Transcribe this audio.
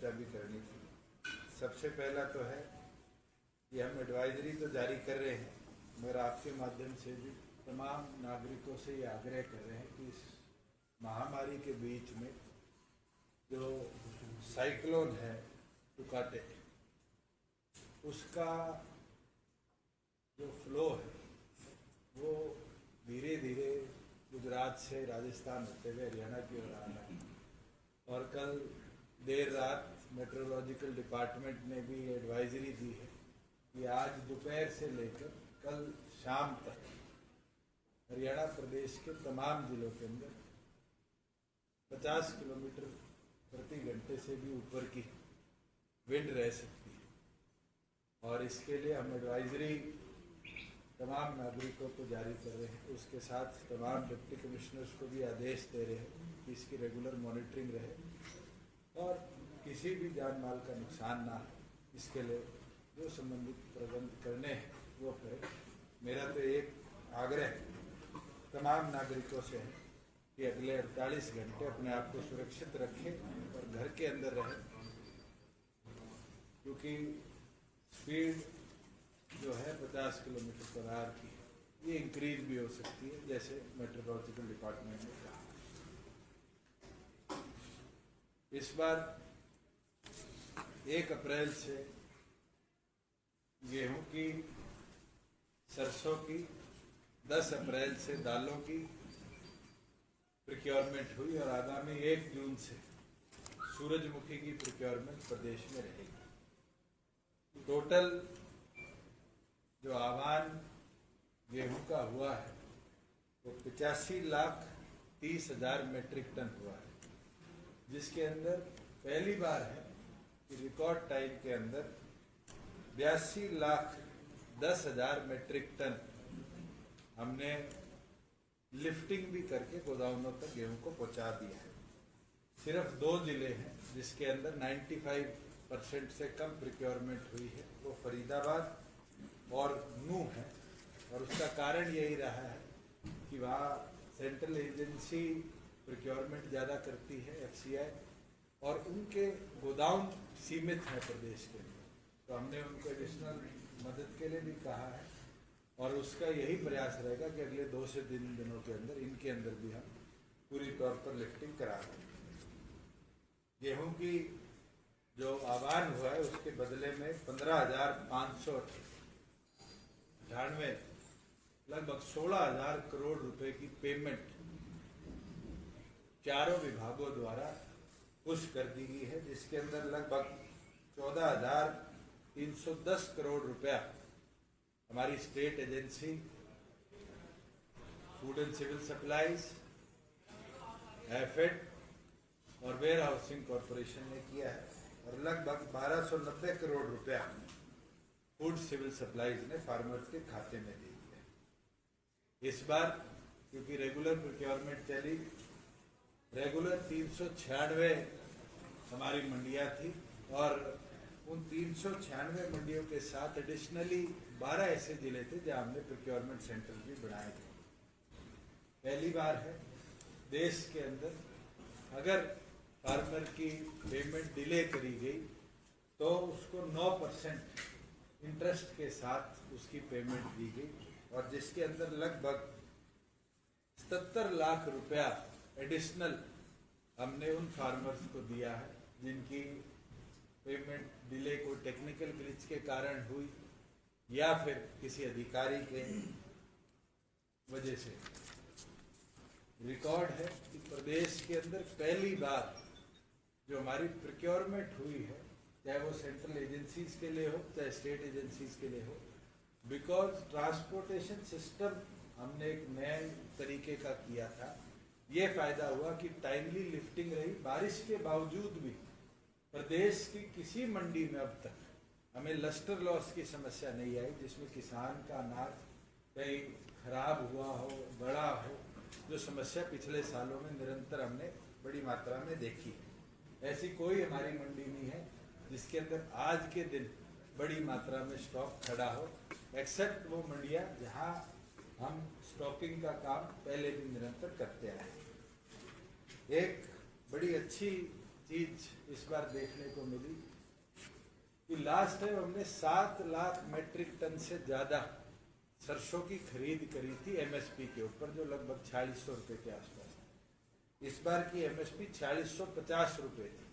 चर्चा भी करनी थी। सबसे पहला तो है कि हम एडवाइजरी तो जारी कर रहे हैं, मगर आपके माध्यम से भी तमाम नागरिकों से ये आग्रह कर रहे हैं कि इस महामारी के बीच में जो साइक्लोन है टुकाटे, उसका जो फ्लो है वो धीरे धीरे गुजरात से राजस्थान होते हुए हरियाणा की ओर आ रहा है। और कल देर रात मेट्रोलॉजिकल डिपार्टमेंट ने भी एडवाइजरी दी है कि आज दोपहर से लेकर कल शाम तक हरियाणा प्रदेश के तमाम जिलों के अंदर 50 किलोमीटर प्रति घंटे से भी ऊपर की विंड रह सकती है। और इसके लिए हम एडवाइजरी तमाम नागरिकों को जारी कर रहे हैं। उसके साथ तमाम डिप्टी कमिश्नर्स को भी आदेश दे रहे हैं कि इसकी रेगुलर मॉनिटरिंग रहे और किसी भी जान माल का नुकसान ना हो, इसके लिए जो संबंधित प्रबंध करने हैं वो करें। मेरा तो एक आग्रह तमाम नागरिकों से है कि अगले 48 घंटे अपने आप को सुरक्षित रखें और घर के अंदर रहें, क्योंकि स्पीड जो है 50 किलोमीटर पर आवर की, ये इंक्रीज भी हो सकती है, जैसे मेट्रोलॉजिकल डिपार्टमेंट ने कहा। इस बार 1 अप्रैल से गेहूं की, सरसों की, 10 अप्रैल से दालों की प्रोक्योरमेंट हुई और आगामी 1 जून से सूरजमुखी की प्रोक्योरमेंट प्रदेश में रहेगी। टोटल जो आह्वान गेहूं का हुआ है वो 85,30,000 मेट्रिक टन हुआ है, जिसके अंदर पहली बार है कि रिकॉर्ड टाइम के अंदर 82,10,000 मेट्रिक टन हमने लिफ्टिंग भी करके गोदामों तक गेहूं को पहुंचा दिया है। सिर्फ 2 जिले हैं जिसके अंदर 95% से कम प्रोक्योरमेंट हुई है, वो फरीदाबाद और नूह है। और उसका कारण यही रहा है कि वहाँ सेंट्रल एजेंसी प्रोक्योरमेंट ज़्यादा करती है, FCI, और उनके गोदाम सीमित हैं प्रदेश के अंदर। तो हमने उनको एडिशनल मदद के लिए भी कहा है और उसका यही प्रयास रहेगा कि अगले 2 से 3 दिनों के अंदर इनके अंदर भी हम पूरी तौर पर लिफ्टिंग करा दें। गेहूं की जो आह्वान हुआ है उसके बदले में 15,598 लगभग 16,000 करोड़ रुपए की पेमेंट चारों विभागों द्वारा पुश कर दी गई है, जिसके अंदर लगभग 14,310 करोड़ रुपया हमारी state agency food and civil supplies, एफेड और वेयर हाउसिंग कॉरपोरेशन ने किया है और लगभग 1290 करोड़ रुपया फूड सिविल सप्लाईज ने फार्मर्स के खाते में दे दिया। इस बार क्योंकि रेगुलर प्रोक्योरमेंट चली, रेगुलर 396 हमारी मंडियां थी और उन 396 मंडियों के साथ एडिशनली 12 ऐसे जिले थे जहां हमने प्रोक्योरमेंट सेंटर भी बनाए थे। पहली बार है देश के अंदर अगर फार्मर की पेमेंट डिले करी गई तो उसको 9% इंटरेस्ट के साथ उसकी पेमेंट दी गई और जिसके अंदर लगभग 77 लाख रुपया एडिशनल हमने उन फार्मर्स को दिया है जिनकी पेमेंट डिले कोई टेक्निकल ग्लिच के कारण हुई या फिर किसी अधिकारी के वजह से। रिकॉर्ड है कि प्रदेश के अंदर पहली बार जो हमारी प्रोक्योरमेंट हुई है, चाहे वो सेंट्रल एजेंसीज के लिए हो चाहे स्टेट एजेंसीज के लिए हो, बिकॉज ट्रांसपोर्टेशन सिस्टम हमने एक नए तरीके का किया था। ये फायदा हुआ कि टाइमली लिफ्टिंग रही। बारिश के बावजूद भी प्रदेश की किसी मंडी में अब तक हमें लस्टर लॉस की समस्या नहीं आई, जिसमें किसान का अनाज कहीं खराब हुआ हो, बड़ा हो, जो समस्या पिछले सालों में निरंतर हमने बड़ी मात्रा में देखी है। ऐसी कोई हमारी मंडी नहीं है जिसके अंदर आज के दिन बड़ी मात्रा में स्टॉक खड़ा हो, एक्सेप्ट वो मंडियां जहां हम स्टॉकिंग का काम पहले भी निरंतर करते आए हैं। एक बड़ी अच्छी चीज इस बार देखने को मिली कि लास्ट टाइम हमने 7 लाख मेट्रिक टन से ज्यादा सरसों की खरीद करी थी एमएसपी के ऊपर, जो लगभग 4600 रुपए के आसपास। इस बार की एमएसपी 4650 रुपए थी।